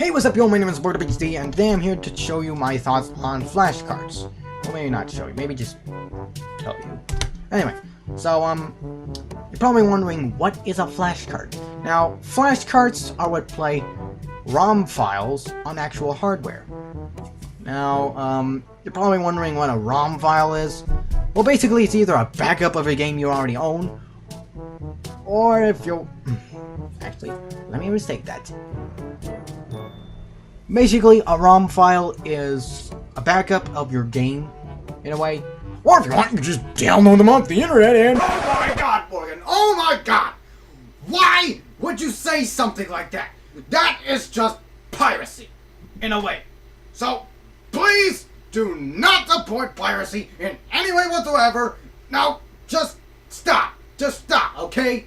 Hey, what's up, y'all? My name is BoardBXD, and today I'm here to show you my thoughts on flashcards. Well, maybe not show you, maybe just tell you. Anyway, so, you're probably wondering, what is a flashcard? Now, flashcards are what play ROM files on actual hardware. Now, you're probably wondering what a ROM file is. Well, basically, it's either a backup of a game you already own, or if you're... Actually, let me restate that. Basically, a ROM file is a backup of your game, in a way. Or if you want, you can just download them off the internet and... Oh my god, Morgan! Oh my god! Why would you say something like that? That is just piracy, in a way. So, please do not support piracy in any way whatsoever. Now, just stop. Just stop, okay?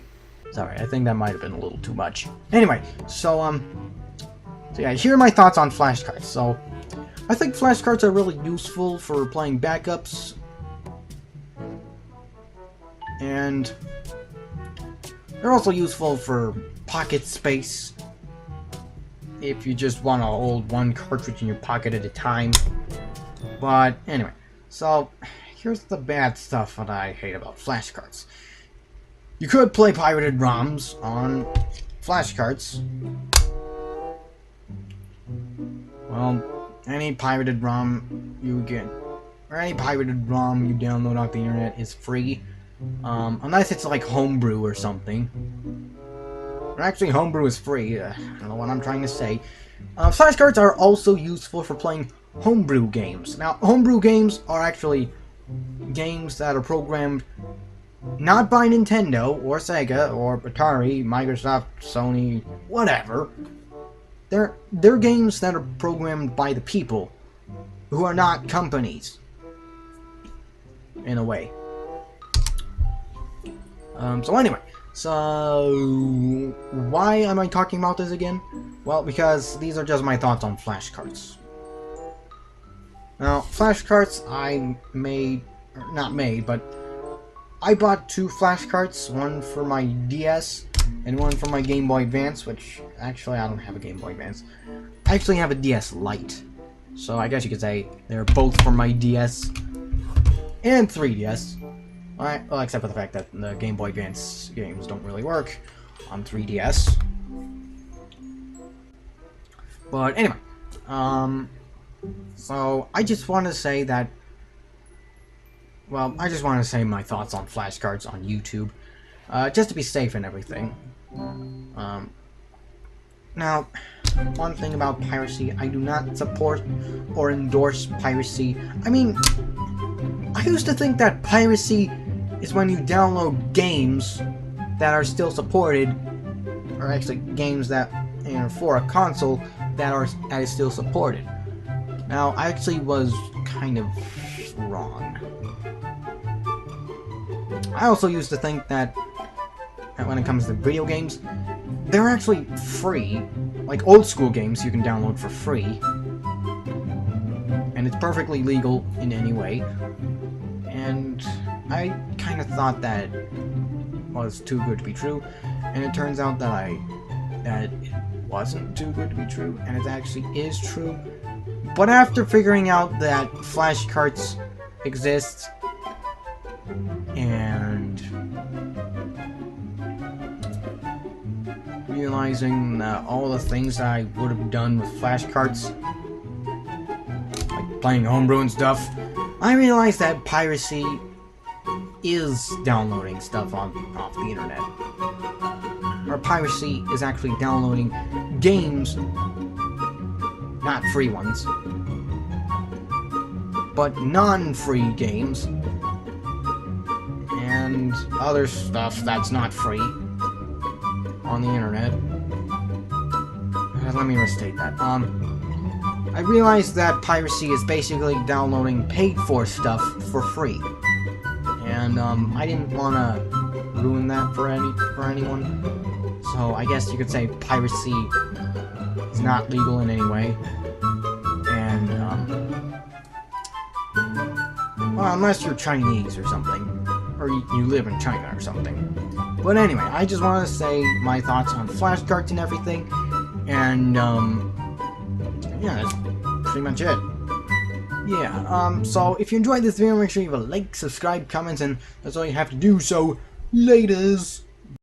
Sorry, I think that might have been a little too much. Anyway, so yeah, here are my thoughts on flashcards. So, I think flashcards are really useful for playing backups. And they're also useful for pocket space. If you just want to hold one cartridge in your pocket at a time. But, anyway. So, here's the bad stuff that I hate about flashcards. You could play pirated ROMs on flashcards. Well, any pirated ROM you get, or any pirated ROM you download off the internet is free. Unless it's like homebrew or something. Or actually, homebrew is free. I don't know what I'm trying to say. Flashcards are also useful for playing homebrew games. Now, homebrew games are actually games that are programmed not by Nintendo, or Sega, or Atari, Microsoft, Sony, whatever. They're games that are programmed by the people, who are not companies, in a way. So anyway, so why am I talking about this again? Well, because these are just my thoughts on flashcards. Now, flashcards I made, or not made, but I bought two flashcards, one for my DS and one for my Game Boy Advance, which, actually, I don't have a Game Boy Advance. I actually have a DS Lite. So I guess you could say they're both for my DS and 3DS. Alright, well, except for the fact that the Game Boy Advance games don't really work on 3DS. But anyway, so I just want to say that, well, I just want to say my thoughts on flashcards on YouTube, just to be safe and everything. Now, one thing about piracy, I do not support or endorse piracy. I mean, I used to think that piracy is when you download games that are still supported, or actually games that, you know, for a console that is still supported. Now, I actually was kind of wrong. I also used to think that when it comes to video games, they're actually free. Like old school games you can download for free. And it's perfectly legal in any way. And I kind of thought that was too good to be true. And it turns out that it wasn't too good to be true. And it actually is true. But after figuring out that flashcards exist, and realizing all the things that I would have done with flashcards, like playing homebrew and stuff, I realized that piracy is downloading stuff off the internet. Or piracy is actually downloading games, not free ones, but non-free games, and other stuff that's not free on the internet. Let me restate that. I realized that piracy is basically downloading paid-for stuff for free, and I didn't want to ruin that for anyone. So I guess you could say piracy is not legal in any way, and well, unless you're Chinese or something, or you live in China or something. But anyway, I just want to say my thoughts on flashcards and everything, and yeah, that's pretty much it. Yeah, so if you enjoyed this video, make sure you leave a like, subscribe, comments, and that's all you have to do, so laters!